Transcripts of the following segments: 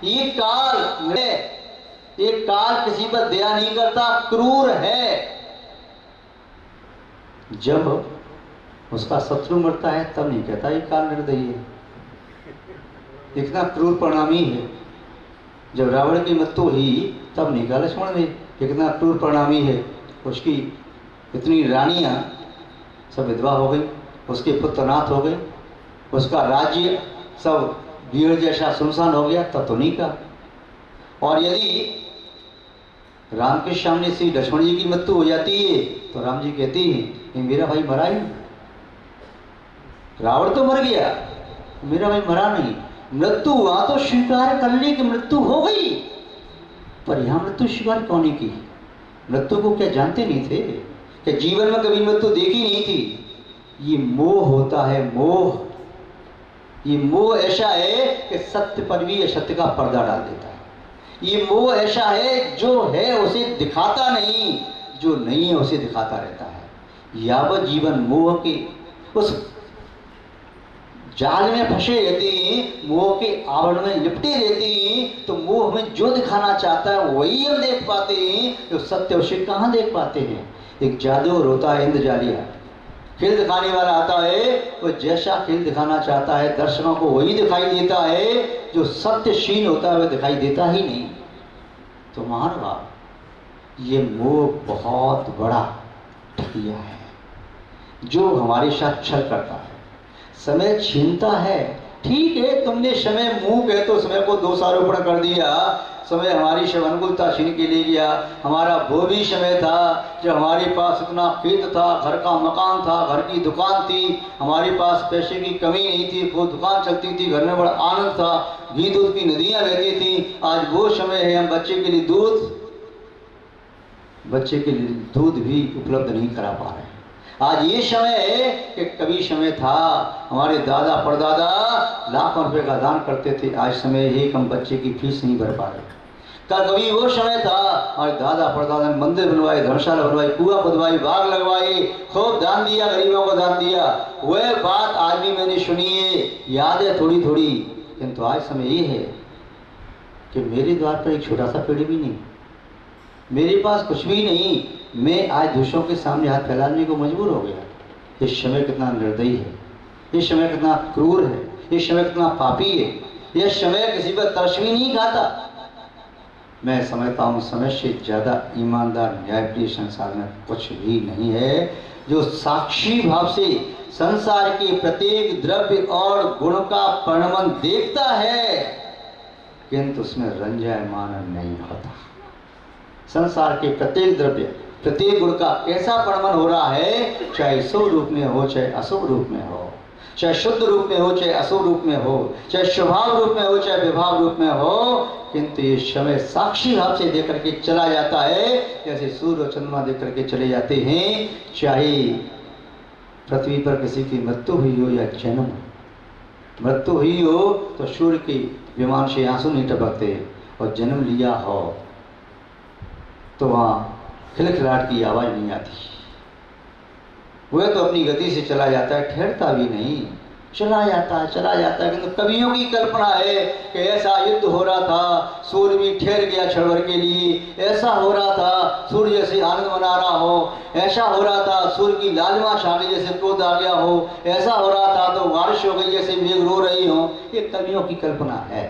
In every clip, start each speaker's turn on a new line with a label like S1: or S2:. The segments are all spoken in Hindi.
S1: ये काल है, ये काल किसी पर दया नहीं करता, क्रूर है। जब उसका शत्रु मरता है तब नहीं कहता ये काल निर्दयी है, इतना क्रूर परिणामी है। जब रावण की मृत्यु हुई तब नहीं कहा लक्ष्मण ने कितना क्रूर परिणामी है। उसकी इतनी रानियां सब विधवा हो गई, उसके पुत्र नाथ हो गए, उसका राज्य सब भीड़ जैसा सुनसान हो गया, तब तो नहीं कहा। और यदि राम के सामने से लक्ष्मण जी की मृत्यु हो जाती है तो राम जी कहते हैं ये मेरा भाई मरा ही, रावण तो मर गया, मेरा भाई मरा नहीं। मृत्यु हुआ तो स्वीकार कर ली कि मृत्यु हो गई, पर यहां मृत्यु स्वीकार क्यों नहीं की? मृत्यु को क्या जानते नहीं थे कि जीवन में कभी मृत्यु देखी नहीं थी? ये मोह होता है, मोह। ये मोह ऐसा है कि सत्य पर भी असत्य का पर्दा डाल देता है। ये मोह ऐसा है जो है उसे दिखाता नहीं, जो नहीं है उसे दिखाता रहता है। यावत जीवन मोह के उस जाल में फंसे रहते हैं, मोह के आवरण में लिपटे रहते हैं, तो मोह में जो दिखाना चाहता है वही हम देख पाते हैं, तो सत्य उसे कहाँ देख पाते हैं? एक जादूगर होता है इंद्रजालिया, खेल दिखाने वाला आता है, वो जैसा खेल दिखाना चाहता है दर्शकों को वही दिखाई देता है, जो सत्यशील होता है वह दिखाई देता ही नहीं। तो महानुभाव, ये मोह बहुत बड़ा ठगिया है जो हमारे साथ छल करता है, समय छीनता है। ठीक है, तुमने समय मुंह कहे तो समय को दोषारोपण कर दिया, समय हमारी सब अनुकूलता छीन के ले गया। हमारा वो भी समय था जब हमारे पास इतना खेत था, घर का मकान था, घर की दुकान थी, हमारे पास पैसे की कमी नहीं थी, वो दुकान चलती थी, घर में बड़ा आनंद था, घी दूध की नदियां बहती थी। आज वो समय है हम बच्चे के लिए दूध भी उपलब्ध नहीं करा पा रहे। आज ये समय है कि कभी समय था हमारे दादा परदादा लाखों रुपए का दान करते थे, आज समय है कि हम बच्चे की फीस नहीं भर पा रहे। कभी वो समय था हमारे दादा परदादा ने मंदिर बनवाए, धर्मशाला बनवाई, कुआं खुदवाई, बाग लगवाए, खूब दान दिया, गरीबों को दान दिया। वह बात आज भी मैंने सुनी है, याद है थोड़ी थोड़ी। किंतु आज समय ये है कि मेरे द्वार पर एक छोटा सा पेड़ भी नहीं, मेरे पास कुछ भी नहीं, मैं आज दूसरों के सामने हाथ फैलाने को मजबूर हो गया। ये समय कितना निर्दयी है, ये समय कितना क्रूर है, ये समय कितना पापी है, यह समय किसी पर तरस भी नहीं खाता। मैं समझता हूँ समय से ज़्यादा ईमानदार न्यायप्रिय संसार में कुछ भी नहीं है, जो साक्षी भाव से संसार के प्रत्येक द्रव्य और गुण का परिणमन देखता है किंतु उसमें रंजायमान नहीं होता। संसार के प्रत्येक द्रव्य, प्रत्येक गुण का कैसा परिणमन हो रहा है, चाहे शुभ रूप में हो चाहे अशुभ रूप में हो, चाहे शुद्ध रूप में हो चाहे अशुभ रूप में हो, चाहे स्वभाव रूप में हो चाहे विभाव रूप में हो, किंतु ये समय साक्षी भाव से देख करके चला जाता है, जैसे सूर्य और चंद्रमा देख करके चले जाते हैं। चाहे पृथ्वी पर किसी की मृत्यु हुई हो या जन्म, मृत्यु हुई हो तो सूर्य के विमान से आंसू नहीं टपकते, और जन्म लिया हो तो वहाँ खिलखिलाहट की आवाज़ नहीं आती। वह तो अपनी गति से चला जाता है, ठहरता भी नहीं, चला जाता है। किंतु कवियों की कल्पना है कि ऐसा युद्ध हो रहा था, सूर्य भी ठहर गया क्षण भर के लिए, ऐसा हो रहा था सूर्य जैसे आनंद मना रहा हो, ऐसा हो रहा था सूर्य की लालिमा छा गई जैसे क्रोध आ गया हो, ऐसा हो रहा था तो बारिश हो गई जैसे मेघ रो रही हो। ये कवियों की कल्पना है।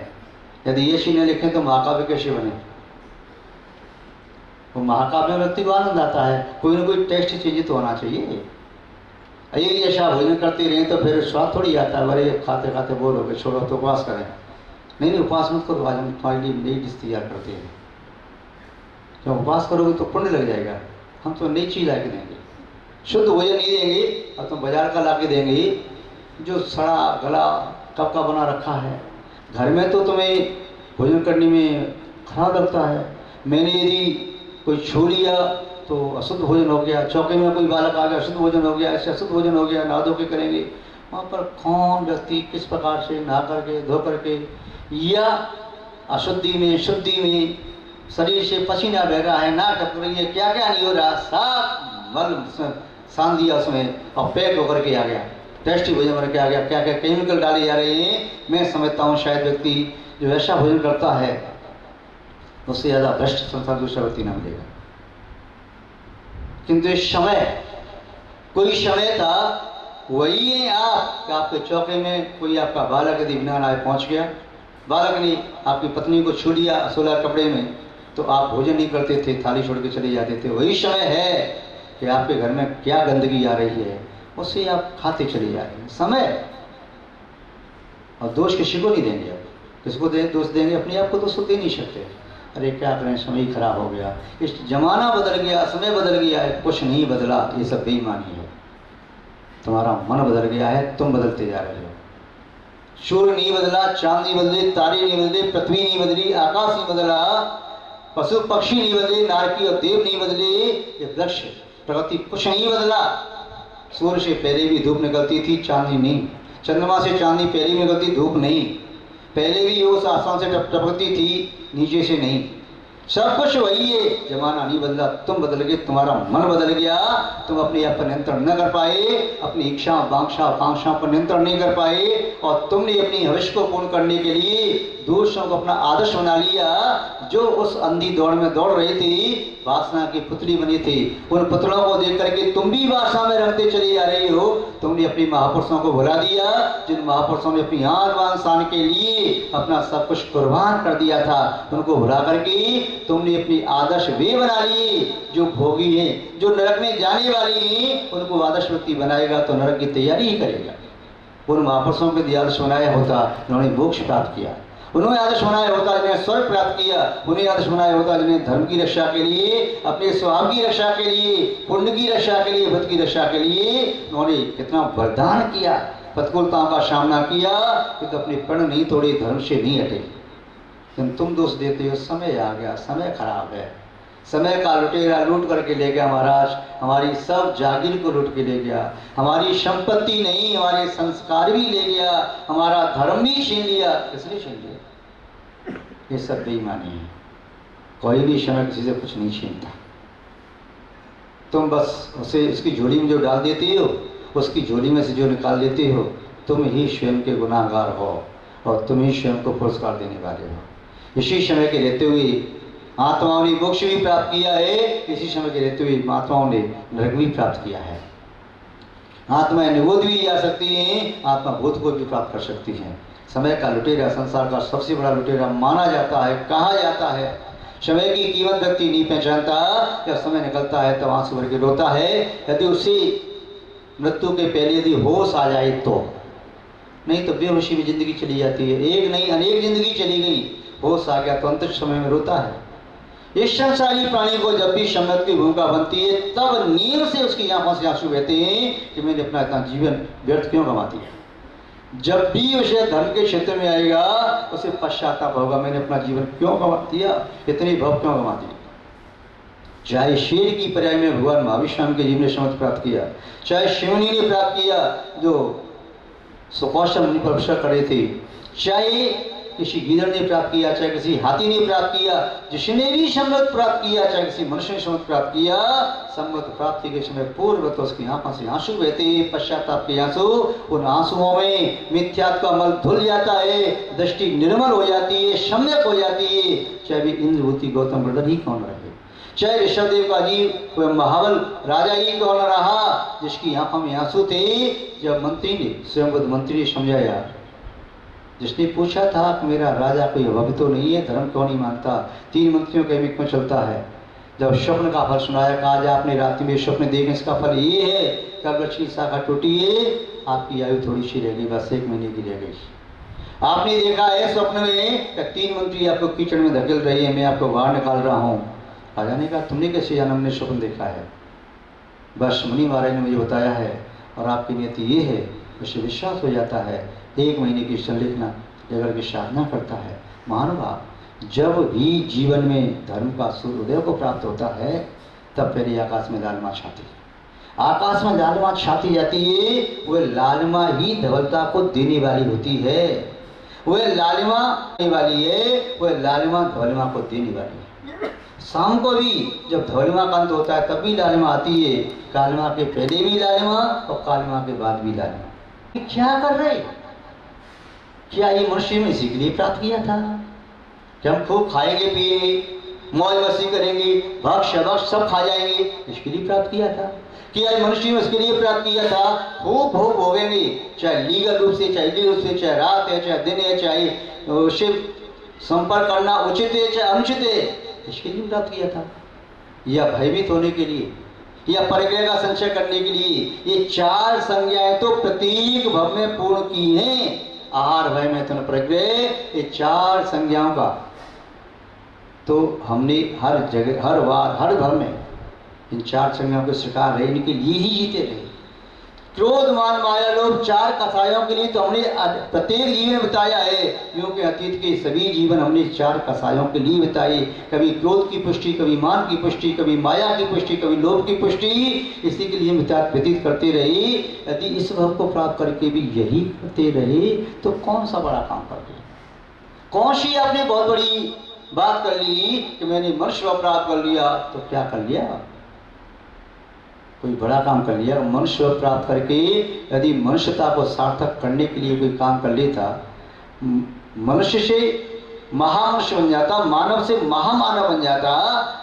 S1: यदि ये चीज़ें लिखें तो महाकाव्य कैसे बने? वो महाकाव्य में व्यक्ति को आनंद आता है, कोई ना कोई टेस्ट चीज़ें तो होना चाहिए। एक जैसा भोजन करते रहें तो फिर स्वाद थोड़ी आता है, बड़े खाते खाते बोर हो गए, छोड़ो तो उपवास करें। नहीं, उपवास मत करो, आज हम तुम्हारे लिए नई डिश तैयार करते हैं। जब उपवास करोगे तो पुण्य लग जाएगा, हम तो नई चीज़ ला के देंगे, शुद्ध भोजन नहीं देंगे, और तुम बाजार का ला के देंगे जो सड़ा गला कब का बना रखा है। घर में तो तुम्हें भोजन करने में खराब लगता है, मैंने यदि कोई छू लिया तो अशुद्ध भोजन हो गया, चौके में कोई बालक आ गया अशुद्ध भोजन हो गया, ऐसे अशुद्ध भोजन हो गया, नहा धो के करेंगे। वहाँ पर कौन व्यक्ति किस प्रकार से नहा करके धो करके या अशुद्धि में शुद्धि में शरीर से पसीना बह रहा है, ना टप रही है, क्या क्या नहीं हो रहा, सब मल सान दिया उसमें और पैक होकर के आ गया, टेस्टी भोजन बन के आ गया, क्या क्या केमिकल डाले जा रहे हैं। मैं समझता हूँ शायद व्यक्ति जो ऐसा भोजन करता है उससे ज़्यादा भ्रष्ट संसार दूसरा व्यक्ति न मिलेगा। किंतु इस समय कोई समय था, वही है आप कि आपके चौके में कोई आपका बालक यदि बिना नहाए पहुँच गया, बालक ने आपकी पत्नी को छू लिया सोलह कपड़े में, तो आप भोजन नहीं करते थे, थाली छोड़ के चले जाते थे। वही समय है कि आपके घर में क्या गंदगी आ रही है उससे आप खाते चले जा रहे हैं। समय और दोष किसी को नहीं देंगे, आप किसको दोष देंगे? अपने आप को दोष तो दे नहीं सकते। अरे क्या करें, समय खराब हो गया, इस जमाना बदल गया, समय बदल गया है, कुछ नहीं बदला, ये सब बेईमानी है। तुम्हारा मन बदल गया है, तुम बदलते जा रहे हो। सूर्य नहीं बदला, चांद नहीं बदले, तारे नहीं बदले, पृथ्वी नहीं बदली, आकाश नहीं बदला, पशु पक्षी नहीं बदले, नारकी और देव नहीं बदले, ये वृक्ष प्रकृति कुछ नहीं बदला। सूर्य से पहले भी धूप निकलती थी, चांदनी नहीं। चंद्रमा से चांदनी पहले भी निकलती, धूप नहीं। पहले भी वो आसमान से टपकती थी, नीचे से नहीं। सब कुछ वही है, जमाना नहीं बदला, तुम बदल गए, तुम्हारा मन बदल गया। तुम अपने आप पर नियंत्रण न कर पाए, अपनी इच्छा वांछा आकांक्षा पर नियंत्रण नहीं कर पाए, और तुमने अपनी हविष्य को पूर्ण करने के लिए दूसरों को अपना आदर्श बना लिया। जो उस अंधी दौड़ में दौड़ रही थी, वासना की पुतली बनी थी, उन पुतलों को देख करके तुम भी वासना में रखते चले जा रही हो। तुमने अपने महापुरुषों को भुला दिया, जिन महापुरुषों ने अपनी आन बान शान के लिए अपना सब कुछ कुर्बान कर दिया था, उनको भुला करके तुमने अपनी आदर्श वे बना लिए जो भोगी हैं, जो नरक में जाने वाली हैं। उनको आदर्श व्यक्ति बनाएगा तो नरक की तैयारी ही करेगा। उन महापुरुषों के दिया आदर्श बनाया होता, उन्होंने मोक्ष प्राप्त किया। उन्होंने आदर्श बनाया होता जिन्हें स्वर्ग प्राप्त किया। उन्हें आदर्श बनाया होता जिन्हें धर्म की रक्षा के लिए, अपने स्वभाव की रक्षा के लिए, पुण्य की रक्षा के लिए, बुद्ध की रक्षा के लिए उन्होंने कितना वरदान किया, प्रतिकूलताओं का सामना किया, तो अपने प्रण नहीं तोड़े, धर्म से नहीं हटे। लेकिन तुम दोष देते हो, समय आ गया, समय खराब है, समय का लुटेरा लूट करके ले गया महाराज, हमारी सब जागीर को लूट के ले गया, हमारी संपत्ति नहीं, हमारे संस्कार भी ले गया, हमारा धर्म भी छीन लिया। किसने छीन लिया? ये सब बेईमानी है। कोई भी समय किसी से कुछ नहीं छीनता। तुम बस उसे उसकी झोली में जो डाल देते हो, उसकी झोली में से जो निकाल देते हो, तुम ही स्वयं के गुनाहगार हो और तुम ही स्वयं को पुरस्कार देने वाले हो। इसी समय के रहते हुए आत्माओं ने मोक्ष भी प्राप्त किया है, इसी समय के रहते हुए आत्माओं ने नरक भी प्राप्त किया है। आत्माएं निबोध भी जा सकती हैं, आत्मा बोध को भी प्राप्त कर सकती हैं। समय का लुटेरा संसार का सबसे बड़ा लुटेरा माना जाता है, कहा जाता है। समय की कीमत व्यक्ति नहीं पहचानता, जब समय निकलता है तब आंसू भर के रोता है। यदि उसी मृत्यु के पहले यदि होश आ जाए तो, नहीं तो बेहोशी में जिंदगी चली जाती है। एक नहीं अनेक जिंदगी चली गई, होश आ गया तो अंतिम समय में रोता है। इस संसारी प्राणी को जब भी सम्यक की भूमिका बनती है, तब नींद से उसकी आंखों से आंसू बहते हैं कि मैंने अपना इतना जीवन व्यर्थ क्यों गंवा दिया। जब भी उसे धर्म के क्षेत्र में आएगा, उसे पश्चाताप होगा, मैंने अपना जीवन क्यों गंवा दिया, इतनी भव क्यों गंवा दी। चाहे शेर की पर्याय में भगवान महावीर स्वामी के जीवन ने समझ प्राप्त किया, चाहे शिवनी ने प्राप्त किया जो सुकौशल मुनि पर अवसर करे थे, चाहे किसी गीदड़ ने प्राप्त किया, चाहे किसी हाथी ने प्राप्त किया, जिसने भी सम्मत प्राप्त किया, चाहे किसी मनुष्य ने सम्मत प्राप्त किया, सम्मत प्राप्ति के समय पूर्व तो उसकी आंखों से आंसू बहते, पश्चाताप के आंसू। उन आंसुओं में मिथ्यात्व का मल धुल जाता है, दृष्टि निर्मल हो जाती है, सम्यक हो जाती है। चाहे भी इंद्रभूति गौतम ब्रदर ही कौन रहे, चाहे ऋषभदेव का जीव वह महाबल राजा ही कौन रहा, जिसकी आंखों में आंसू थे। जब मंत्री ने स्वयं बुद्ध मंत्री ने समझाया, जिसने पूछा था कि मेरा राजा कोई अभक्त तो नहीं है, धर्म क्यों नहीं मानता, 3 मंत्रियों के बीच में चलता है। जब स्वप्न का फल सुनाया, कहा आज आपने रात्रि में स्वप्न देखे, इसका फल ये है, कल वृक्ष की शाखा टूटी है, आपकी आयु थोड़ी सी रह गई, बस 1 महीने की रह गई। आपने देखा है स्वप्न में 3 मंत्री आपको कीचड़ में धकेल रही है, मैं आपको बाहर निकाल रहा हूँ। राजा ने कहा तुमने कैसे जाना, हमने स्वप्न देखा है, बस मुनि महाराज ने मुझे बताया है और आपकी नियति ये है, उसे विश्वास हो जाता है। 1 महीने की संलिखना जगह की साधना करता है। महानुभाव, जब भी जीवन में धर्म का सूर्योदय को प्राप्त होता है, तब पहले आकाश में लालिमा छाती, आकाश में लालिमा छाती जाती है। वह लालिमा ही धवलता को देने वाली होती है, वह लालिमा देने वाली है, वह लालिमा धवलिमा को देने वाली है। शाम को भी जब धवलिमा का अंत होता है तब भी लालिमा आती है, कालिमा के पहले भी लालिमा और कालिमा के बाद भी लालिमा। क्या कर रहे, क्या ये मनुष्य में इसी के लिए प्राप्त किया था कि हम खूब खाएंगे पिएंगे, मौज मस्ती करेंगे, भक्ष अभक्ष सब खा जाएंगे, इसके लिए प्राप्त किया था? कि आज मनुष्य में इसके लिए प्राप्त किया था खूब भोग भोगेंगे, चाहे लीगल रूप से, चाहे इलीगल रूप से, चाहे रात है, चाहे दिन है, चाहे उससे संपर्क करना उचित है, चाहे अनुचित है, इसके लिए प्राप्त किया था? या भयभीत होने के लिए, या परिग्रह का संचय करने के लिए? ये चार संज्ञाएं तो प्रतीक भव में पूर्ण की हैं। आहार, भय, मैथुन, परिग्रह, ये चार संज्ञाओं का तो हमने हर जगह, हर बार, हर भव में इन चार संज्ञाओं के शिकार रहे, इनके लिए ही जीते रहे। क्रोध, मान, माया, लोभ, चार कसायों के लिए तो हमने प्रत्येक जीवन बताया है। यूँ के अतीत के सभी जीवन हमने चार कसायों के लिए बताए। कभी क्रोध की पुष्टि, कभी मान की पुष्टि, कभी माया की पुष्टि, कभी लोभ की पुष्टि, इसी के लिए व्यतीत करते रहे। यदि इस भव को प्राप्त करके भी यही करते रहे तो कौन सा बड़ा काम कर लिया? कौन सी आपने बहुत बड़ी बात कर ली कि मैंने मनुष्य को प्राप्त कर लिया? तो क्या कर लिया? कोई बड़ा काम कर लिया? मनुष्य प्राप्त करके यदि मनुष्यता को सार्थक करने के लिए कोई काम कर लेता, मनुष्य से महामनुष्य बन जाता, मानव से महामानव बन जाता,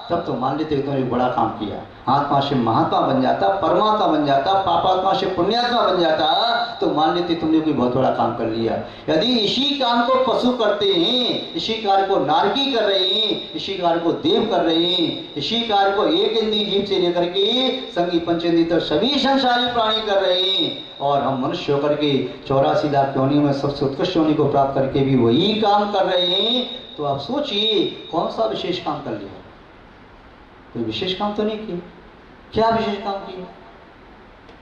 S1: तब तो मान लेते कि तुमने बड़ा काम किया। आत्मा से महात्मा बन जाता, परमात्मा बन जाता, पापात्मा से पुण्यात्मा बन जाता, तो मान लेते तुमने कोई बहुत बड़ा काम कर लिया। यदि इसी काम को पशु करते हैं, इसी कार्य को नारकी कर रहे हैं, इसी कार्य को देव कर रहे हैं, इसी कार्य को एक इंद्रिय जीव से लेकर के संगी पंचेंद्रिय तक सभी संसारी प्राणी कर रहे हैं, और हम मनुष्य होकर के 84 लाख योनियों में सबसे उत्कृष्ट योनि को प्राप्त करके भी वही काम कर रहे हैं, तो आप सोचिए कौन सा विशेष काम कर लिया? कोई विशेष काम तो नहीं किया। क्या विशेष काम किया?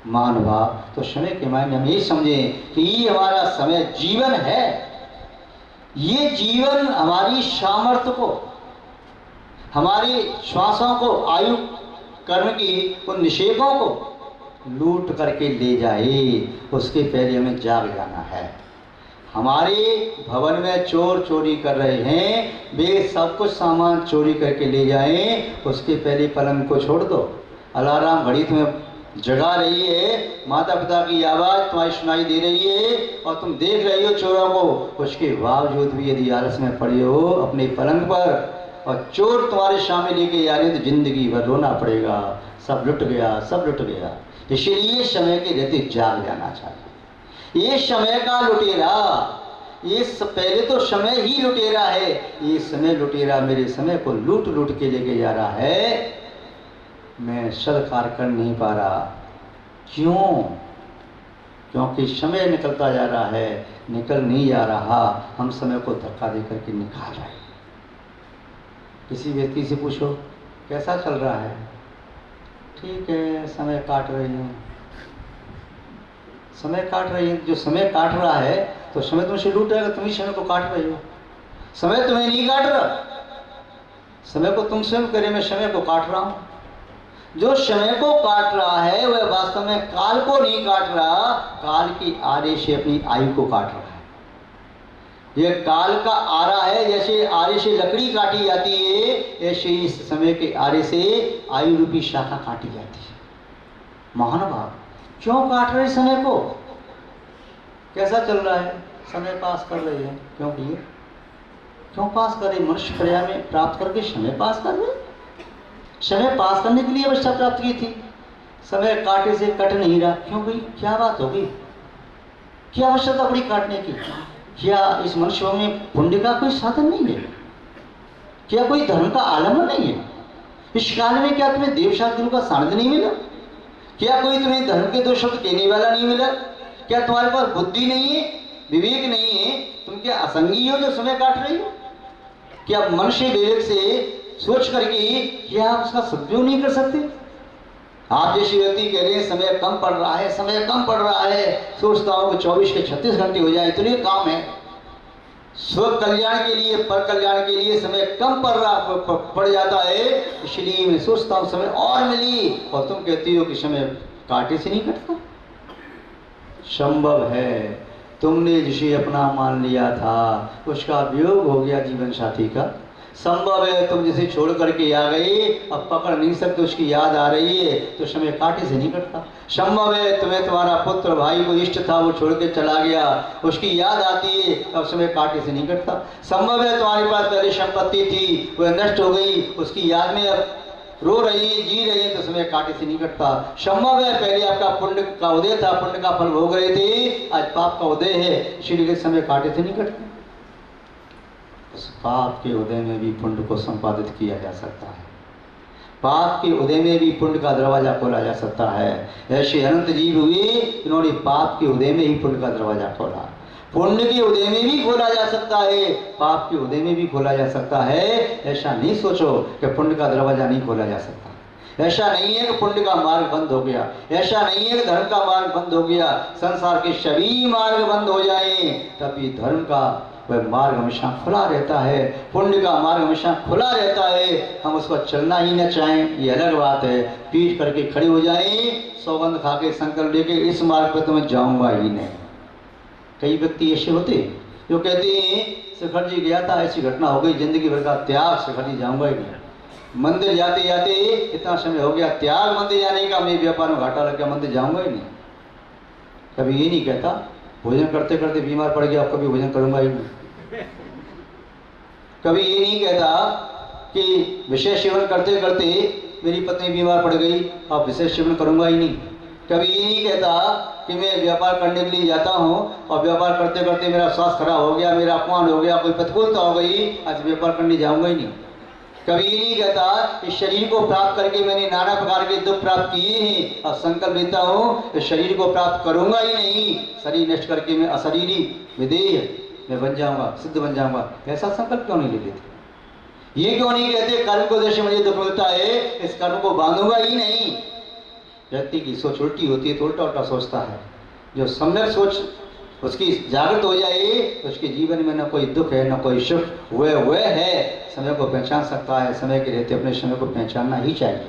S1: महानुभाव, तो समय के मायने हम ये समझें कि ये हमारा समय जीवन है। ये जीवन हमारी सामर्थ्य को, हमारी श्वासों को, आयु कर्म की उन निषेधों को लूट करके ले जाए, उसके पहले हमें जाग जाना है। हमारे भवन में चोर चोरी कर रहे हैं, वे सब कुछ सामान चोरी करके ले जाएं, उसके पहले पलंग को छोड़ दो। अलार्म घड़ी तुम्हें जगा रही है, माता पिता की आवाज़ तुम्हारी सुनाई दे रही है, और तुम देख रही हो चोरों को, उसके बावजूद भी यदि आलस में पड़े हो अपने पलंग पर, और चोर तुम्हारे सामने लेके जा रहे हैं, तो जिंदगी भर रोना पड़ेगा, सब लुट गया, सब लुट गया। इसलिए समय के रहते जाग जाना चाहिए। ये समय का लुटेरा, ये पहले तो समय ही लुटेरा है, ये समय लुटेरा मेरे समय को लूट लूट के लेके जा रहा है। मैं सदकार्य कर नहीं पा रहा। क्यों? क्योंकि समय निकलता जा रहा है, निकल नहीं जा रहा, हम समय को धक्का दे करके निकाल रहे हैं। किसी व्यक्ति से पूछो कैसा चल रहा है? ठीक है, समय काट रही हूँ। समय काट रही है, जो समय काट रहा है तो समय तुमसे लूट रहेगा, तुम ही समय को काट रहे हो। समय तुम्हें नहीं काट रहा, समय को तुम स्वयं करे, मैं समय को काट रहा हूँ। जो समय को काट रहा है वह वास्तव में काल को नहीं काट रहा, काल की आरे से अपनी आयु को काट रहा है। यह काल का आरा है, जैसे आरे से लकड़ी काटी जाती है, ऐसे इस समय के आरे से आयु रूपी शाखा काटी जाती है। महानुभाव, क्यों काट रहे समय को? कैसा चल रहा है? समय पास कर रहे हैं। क्यों किए? क्यों पास करें? मनुष्य प्रजा में प्राप्त करके समय पास कर रहे। समय पास करने के लिए अवस्था प्राप्त की थी, समय काटे से कट नहीं रहा। क्यों भाई? क्या बात होगी? क्या आवश्यकता पड़ी काटने की? क्या इस मनुष्य में पुण्य का कोई साधन नहीं है? क्या कोई धर्म का आलम्बन नहीं है? इस काल में क्या तुम्हें देवशास्त्र गुरु का सानिध्य नहीं मिला? क्या कोई तुम्हें धर्म के दो शब्द कहने वाला नहीं मिला? क्या तुम्हारे पास बुद्धि नहीं है, विवेक नहीं है? तुम क्या असंगी हो जो समय काट रही हो? क्या मनुष्य विवेक से सोच करके क्या आप उसका सदुपयोग नहीं कर सकते? आप जैसे व्यक्ति कह रहे हैं समय कम पड़ रहा है, समय कम पड़ रहा है, सोचता हूँ कि 24 के 36 घंटे हो जाए, इतने काम है। स्व कल्याण के लिए, पर कल्याण के लिए समय कम पड़ जाता है, इसलिए मैं सोचता हूँ समय और मिली, और तुम कहती हो कि समय कांटे से नहीं कटता। संभव है, तुमने जिसे अपना मान लिया था उसका वियोग हो गया जीवन साथी का, संभव है तुम जिसे छोड़ करके आ गई, अब पकड़ नहीं सकते, उसकी याद आ रही है तो समय कांटे से नहीं कटता। संभव है तुम्हें तुम्हारा पुत्र भाई को इष्ट था, वो छोड़ के चला गया, उसकी याद आती है, अब समय कांटे से नहीं कटता। संभव है तुम्हारे पास पहले संपत्ति थी, वह नष्ट हो गई, उसकी याद में अब रो रही है, जी रही है, तो समय कांटे से नहीं कटता। संभव है पहले आपका पुण्य का उदय था, पुण्य का फल भोग रहे थे, आज पाप का उदय है, इसीलिए समय कांटे से नहीं कटता। उस पाप के उदय में भी पुण्य को संपादित किया जा सकता है, पाप के उदय में भी पुण्य का दरवाजा खोला जा सकता है। ऐसे अनंत जीव हुए इन्होंने पाप के उदय में ही पुण्य का दरवाजा खोला, पुण्य के उदय में भी खोला जा सकता है, पाप के उदय में भी खोला जा सकता है। ऐसा नहीं सोचो कि पुण्य का दरवाजा नहीं खोला जा सकता, ऐसा नहीं है कि पुण्य का मार्ग बंद हो गया, ऐसा नहीं है कि धर्म का मार्ग बंद हो गया। संसार के सभी मार्ग बंद हो जाएं तभी धर्म का वह मार्ग हमेशा खुला रहता है, पुण्य का मार्ग हमेशा खुला रहता है। हम उसको चलना ही न चाहें ये अलग बात है, पीठ करके खड़े हो जाएं, सौगंध खा के संकल्प लेके इस मार्ग पर तो मैं जाऊंगा ही नहीं। कई व्यक्ति ऐसे होते जो कहते हैं शिखर जी गया था, ऐसी घटना हो गई, जिंदगी भर का त्याग, शिखर जी जाऊंगा ही नहीं। मंदिर जाते जाते इतना समय हो गया त्याग मंदिर जाने का, मैं व्यापार में घाटा लग गया, मंदिर जाऊंगा ही नहीं। कभी ये नहीं कहता भोजन करते करते बीमार पड़ गया, अब कभी भोजन करूंगा ही नहीं। कभी ये नहीं कहता कि विशेष सेवन करते करते मेरी पत्नी बीमार पड़ गई, अब विशेष सेवन करूंगा ही नहीं। कभी ये नहीं कहता कि मैं व्यापार करने के लिए जाता हूँ और व्यापार करते करते मेरा स्वास्थ्य खराब हो गया, मेरा अपमान हो गया, कोई प्रतिकूलता हो गई, आज व्यापार करने जाऊंगा ही नहीं। कभी ये नहीं कहता कि शरीर को प्राप्त करके मैंने नाना प्रकार के दुख प्राप्त किए हैं, अब संकल्प लेता हूँ कि शरीर को प्राप्त करूंगा ही नहीं, शरीर नष्ट करके मैं अशरीरी विदेह मैं बन जाऊंगा, सिद्ध बन जाऊंगा। ऐसा संकल्प क्यों नहीं ले लेते? ये क्यों नहीं कहते कर्म को जैसे मुझे दुख मिलता है इस कर्म को बांधूंगा ही नहीं। व्यक्ति की सोच उल्टी होती है तो उल्टा उल्टा सोचता है, जो सम्यक सोच उसकी जागृत हो जाए तो उसके जीवन में न कोई दुख है न कोई सुख, वह है, समय को पहचान सकता है। समय के रहते अपने समय को पहचानना ही चाहिए।